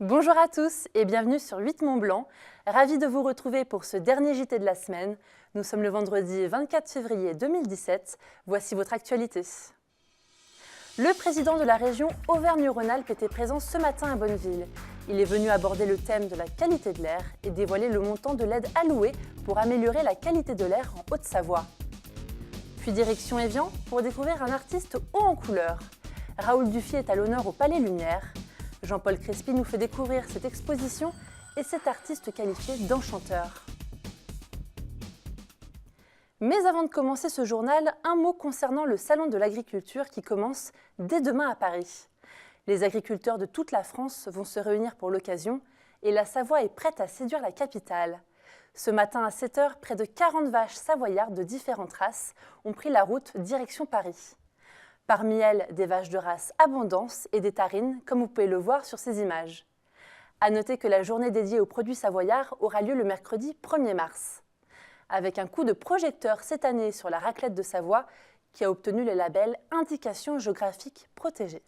Bonjour à tous et bienvenue sur 8 Mont Blanc. Ravi de vous retrouver pour ce dernier JT de la semaine. Nous sommes le vendredi 24 février 2017. Voici votre actualité. Le président de la région Auvergne-Rhône-Alpes était présent ce matin à Bonneville. Il est venu aborder le thème de la qualité de l'air et dévoiler le montant de l'aide allouée pour améliorer la qualité de l'air en Haute-Savoie. Puis direction Évian pour découvrir un artiste haut en couleur. Raoul Dufy est à l'honneur au Palais Lumière. Jean-Paul Crespi nous fait découvrir cette exposition et cet artiste qualifié d'enchanteur. Mais avant de commencer ce journal, un mot concernant le Salon de l'agriculture qui commence dès demain à Paris. Les agriculteurs de toute la France vont se réunir pour l'occasion et la Savoie est prête à séduire la capitale. Ce matin à 7 h, près de 40 vaches savoyardes de différentes races ont pris la route direction Paris. Parmi elles, des vaches de race Abondance et des Tarines, comme vous pouvez le voir sur ces images. À noter que la journée dédiée aux produits savoyards aura lieu le mercredi 1er mars. Avec un coup de projecteur cette année sur la raclette de Savoie, qui a obtenu le label Indication géographique protégée.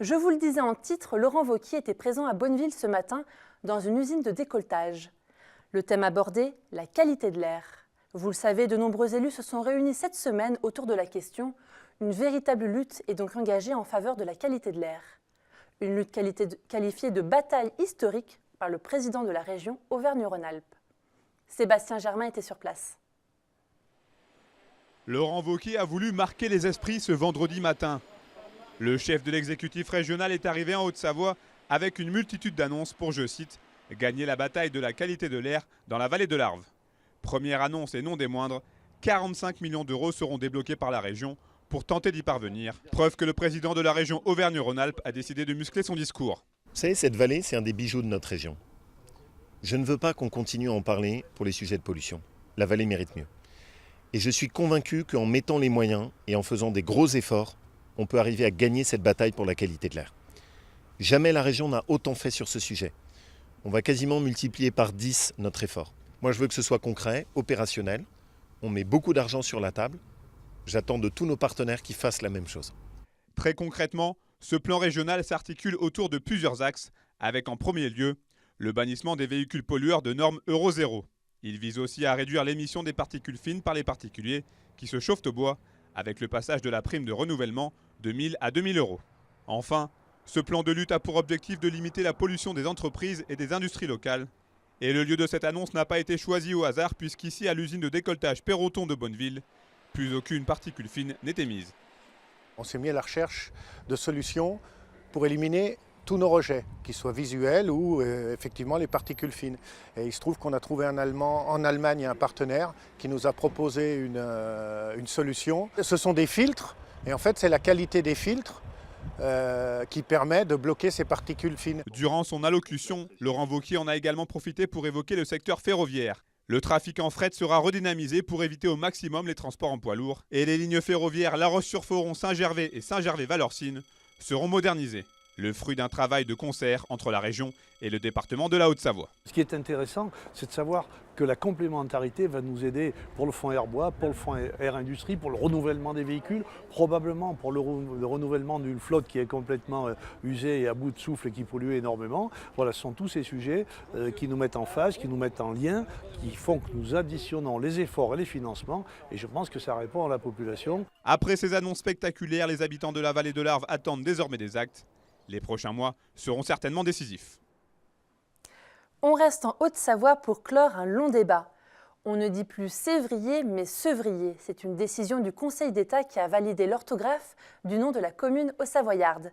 Je vous le disais en titre, Laurent Wauquiez était présent à Bonneville ce matin dans une usine de décolletage. Le thème abordé, la qualité de l'air. Vous le savez, de nombreux élus se sont réunis cette semaine autour de la question. Une véritable lutte est donc engagée en faveur de la qualité de l'air. Une lutte qualifiée de bataille historique par le président de la région Auvergne-Rhône-Alpes. Sébastien Germain était sur place. Laurent Wauquiez a voulu marquer les esprits ce vendredi matin. Le chef de l'exécutif régional est arrivé en Haute-Savoie avec une multitude d'annonces pour, je cite, « gagner la bataille de la qualité de l'air dans la vallée de l'Arve ». Première annonce et non des moindres, 45 millions d'euros seront débloqués par la région pour tenter d'y parvenir. Preuve que le président de la région Auvergne-Rhône-Alpes a décidé de muscler son discours. Vous savez, cette vallée, c'est un des bijoux de notre région. Je ne veux pas qu'on continue à en parler pour les sujets de pollution. La vallée mérite mieux. Et je suis convaincu qu'en mettant les moyens et en faisant des gros efforts, on peut arriver à gagner cette bataille pour la qualité de l'air. Jamais la région n'a autant fait sur ce sujet. On va quasiment multiplier par 10 notre effort. Moi, je veux que ce soit concret, opérationnel. On met beaucoup d'argent sur la table. J'attends de tous nos partenaires qu'ils fassent la même chose. Très concrètement, ce plan régional s'articule autour de plusieurs axes, avec en premier lieu le bannissement des véhicules pollueurs de normes Euro 0. Il vise aussi à réduire l'émission des particules fines par les particuliers qui se chauffent au bois, avec le passage de la prime de renouvellement de 1 000 à 2 000 euros. Enfin, ce plan de lutte a pour objectif de limiter la pollution des entreprises et des industries locales. Et le lieu de cette annonce n'a pas été choisi au hasard puisqu'ici, à l'usine de décolletage Perroton de Bonneville, plus aucune particule fine n'est émise. On s'est mis à la recherche de solutions pour éliminer tous nos rejets, qu'ils soient visuels ou effectivement les particules fines. Et il se trouve qu'on a trouvé en Allemagne un partenaire qui nous a proposé une solution. Ce sont des filtres et en fait c'est la qualité des filtres qui permet de bloquer ces particules fines. Durant son allocution, Laurent Wauquiez en a également profité pour évoquer le secteur ferroviaire. Le trafic en fret sera redynamisé pour éviter au maximum les transports en poids lourds et les lignes ferroviaires La Roche-sur-Foron, Saint-Gervais et Saint-Gervais-Valorcine seront modernisées. Le fruit d'un travail de concert entre la région et le département de la Haute-Savoie. Ce qui est intéressant, c'est de savoir que la complémentarité va nous aider pour le fonds Air Bois, pour le fonds Air Industrie, pour le renouvellement des véhicules, probablement pour le renouvellement d'une flotte qui est complètement usée et à bout de souffle et qui pollue énormément. Voilà, ce sont tous ces sujets qui nous mettent en phase, qui nous mettent en lien, qui font que nous additionnons les efforts et les financements et je pense que ça répond à la population. Après ces annonces spectaculaires, les habitants de la vallée de l'Arve attendent désormais des actes. Les prochains mois seront certainement décisifs. On reste en Haute-Savoie pour clore un long débat. On ne dit plus sévrier, mais sevrier. C'est une décision du Conseil d'État qui a validé l'orthographe du nom de la commune haut-savoyarde.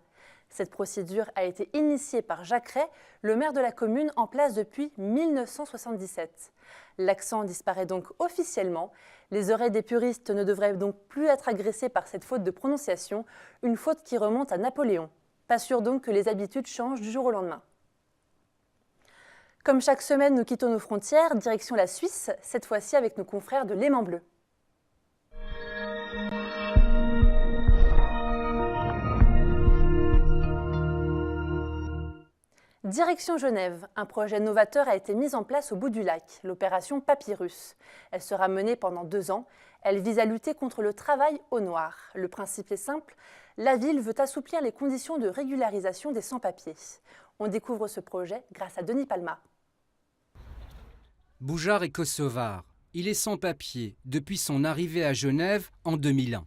Cette procédure a été initiée par Jacques Ray, le maire de la commune en place depuis 1977. L'accent disparaît donc officiellement. Les oreilles des puristes ne devraient donc plus être agressées par cette faute de prononciation, une faute qui remonte à Napoléon. Pas sûr donc que les habitudes changent du jour au lendemain. Comme chaque semaine, nous quittons nos frontières, direction la Suisse, cette fois-ci avec nos confrères de Léman Bleu. Direction Genève, un projet novateur a été mis en place au bout du lac, l'opération Papyrus. Elle sera menée pendant 2 ans. Elle vise à lutter contre le travail au noir. Le principe est simple, La ville veut assouplir les conditions de régularisation des sans-papiers. On découvre ce projet grâce à Denis Palma. Boujar est kosovar. Il est sans papier depuis son arrivée à Genève en 2001.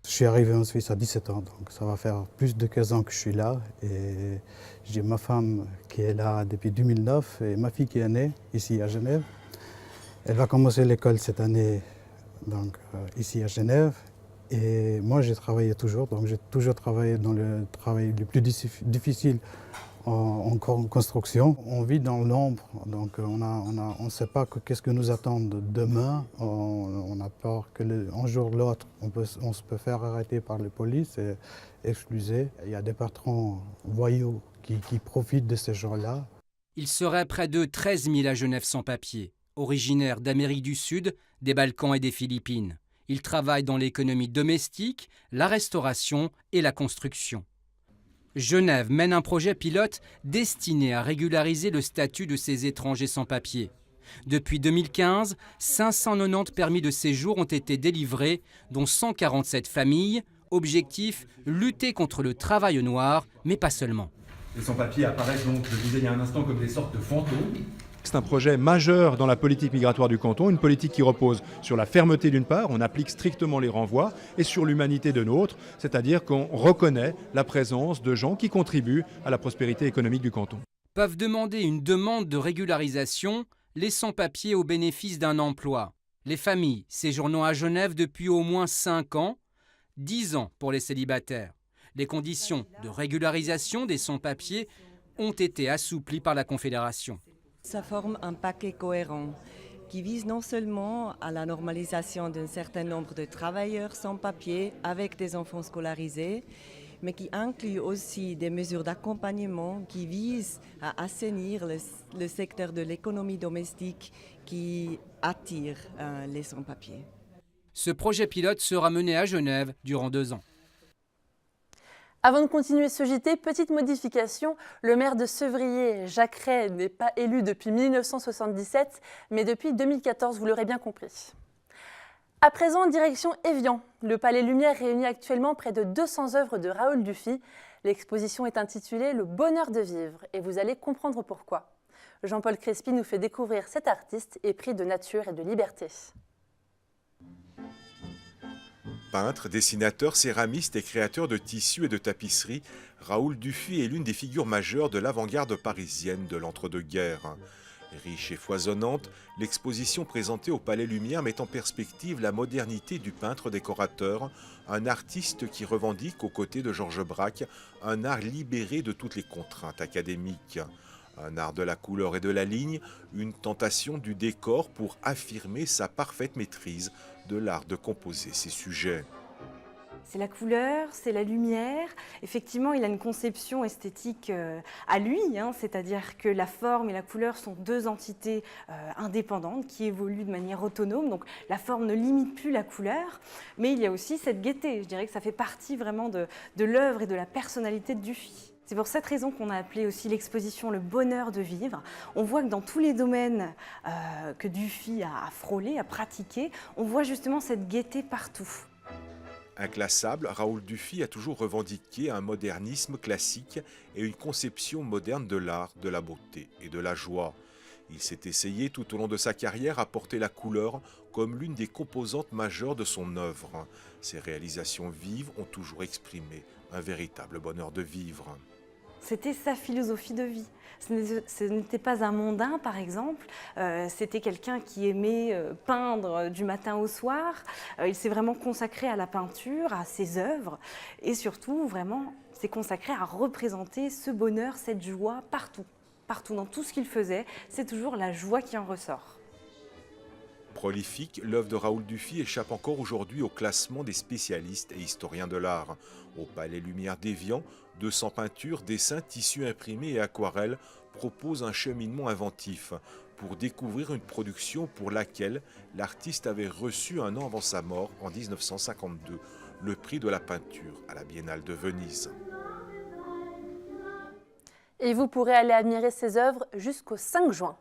Je suis arrivé en Suisse à 17 ans, donc ça va faire plus de 15 ans que je suis là. Et j'ai ma femme qui est là depuis 2009 et ma fille qui est née ici à Genève. Elle va commencer l'école cette année donc, ici à Genève. Et moi j'ai travaillé toujours, donc j'ai toujours travaillé dans le travail le plus difficile en construction. On vit dans l'ombre, donc on ne sait pas qu'est-ce que nous attend demain. On a peur qu'un jour ou l'autre, on se peut faire arrêter par la police et excluser. Il y a des patrons voyous qui profitent de ces gens-là. Il serait près de 13 000 à Genève sans papier, originaires d'Amérique du Sud, des Balkans et des Philippines. Ils travaillent dans l'économie domestique, la restauration et la construction. Genève mène un projet pilote destiné à régulariser le statut de ces étrangers sans papier. Depuis 2015, 590 permis de séjour ont été délivrés, dont 147 familles. Objectif, lutter contre le travail noir, mais pas seulement. Les sans-papiers apparaissent donc, je disais il y a un instant, comme des sortes de fantômes. C'est un projet majeur dans la politique migratoire du canton, une politique qui repose sur la fermeté d'une part, on applique strictement les renvois, et sur l'humanité de l'autre, c'est-à-dire qu'on reconnaît la présence de gens qui contribuent à la prospérité économique du canton. Peuvent demander une demande de régularisation les sans-papiers au bénéfice d'un emploi. Les familles séjournant à Genève depuis au moins 5 ans, 10 ans pour les célibataires. Les conditions de régularisation des sans-papiers ont été assouplies par la Confédération. Ça forme un paquet cohérent qui vise non seulement à la normalisation d'un certain nombre de travailleurs sans papier avec des enfants scolarisés, mais qui inclut aussi des mesures d'accompagnement qui visent à assainir le secteur de l'économie domestique qui attire les sans-papiers. Ce projet pilote sera mené à Genève durant 2 ans. Avant de continuer ce JT, petite modification, le maire de Sevrier, Jacques Ray, n'est pas élu depuis 1977, mais depuis 2014, vous l'aurez bien compris. À présent, direction Évian. Le Palais Lumière réunit actuellement près de 200 œuvres de Raoul Dufy. L'exposition est intitulée « Le bonheur de vivre » et vous allez comprendre pourquoi. Jean-Paul Crespi nous fait découvrir cet artiste épris de nature et de liberté. Peintre, dessinateur, céramiste et créateur de tissus et de tapisseries, Raoul Dufy est l'une des figures majeures de l'avant-garde parisienne de l'entre-deux-guerres. Riche et foisonnante, l'exposition présentée au Palais Lumière met en perspective la modernité du peintre décorateur, un artiste qui revendique, aux côtés de Georges Braque, un art libéré de toutes les contraintes académiques. Un art de la couleur et de la ligne, une tentation du décor pour affirmer sa parfaite maîtrise de l'art de composer ses sujets. C'est la couleur, c'est la lumière. Effectivement, il a une conception esthétique à lui, c'est-à-dire que la forme et la couleur sont deux entités indépendantes qui évoluent de manière autonome. Donc la forme ne limite plus la couleur, mais il y a aussi cette gaieté. Je dirais que ça fait partie vraiment de l'œuvre et de la personnalité de Dufy. C'est pour cette raison qu'on a appelé aussi l'exposition « Le bonheur de vivre ». On voit que dans tous les domaines que Dufy a frôlé, a pratiqué, on voit justement cette gaieté partout. Inclassable, Raoul Dufy a toujours revendiqué un modernisme classique et une conception moderne de l'art, de la beauté et de la joie. Il s'est essayé tout au long de sa carrière à porter la couleur comme l'une des composantes majeures de son œuvre. Ses réalisations vives ont toujours exprimé un véritable bonheur de vivre. C'était sa philosophie de vie. Ce n'était pas un mondain, par exemple. C'était quelqu'un qui aimait peindre du matin au soir. Il s'est vraiment consacré à la peinture, à ses œuvres. Et surtout, vraiment, s'est consacré à représenter ce bonheur, cette joie partout. Partout, dans tout ce qu'il faisait, c'est toujours la joie qui en ressort. Prolifique, l'œuvre de Raoul Dufy échappe encore aujourd'hui au classement des spécialistes et historiens de l'art. Au Palais Lumière d'Évian, 200 peintures, dessins, tissus imprimés et aquarelles proposent un cheminement inventif pour découvrir une production pour laquelle l'artiste avait reçu un an avant sa mort, en 1952, le prix de la peinture à la Biennale de Venise. Et vous pourrez aller admirer ses œuvres jusqu'au 5 juin.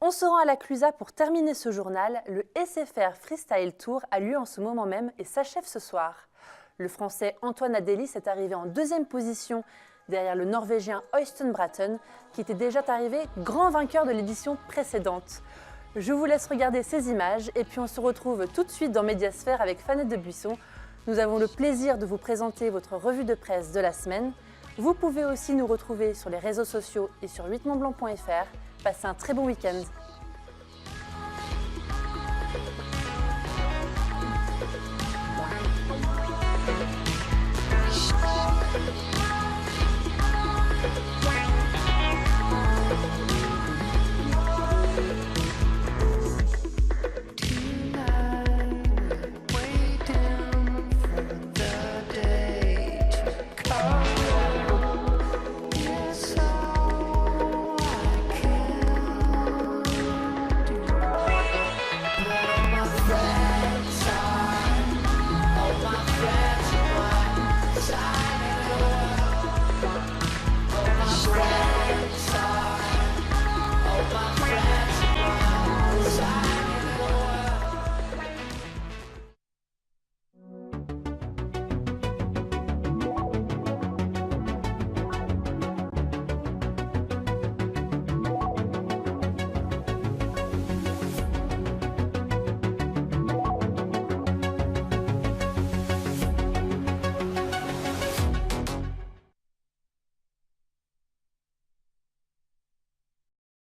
On se rend à la Clusa pour terminer ce journal. Le SFR Freestyle Tour a lieu en ce moment même et s'achève ce soir. Le Français Antoine Adélis est arrivé en 2e position derrière le Norvégien Øystein Bratton, qui était déjà arrivé grand vainqueur de l'édition précédente. Je vous laisse regarder ces images et puis on se retrouve tout de suite dans Médiasphère avec Fanette de Buisson. Nous avons le plaisir de vous présenter votre revue de presse de la semaine. Vous pouvez aussi nous retrouver sur les réseaux sociaux et sur 8montblanc.fr. Passez un très bon week-end.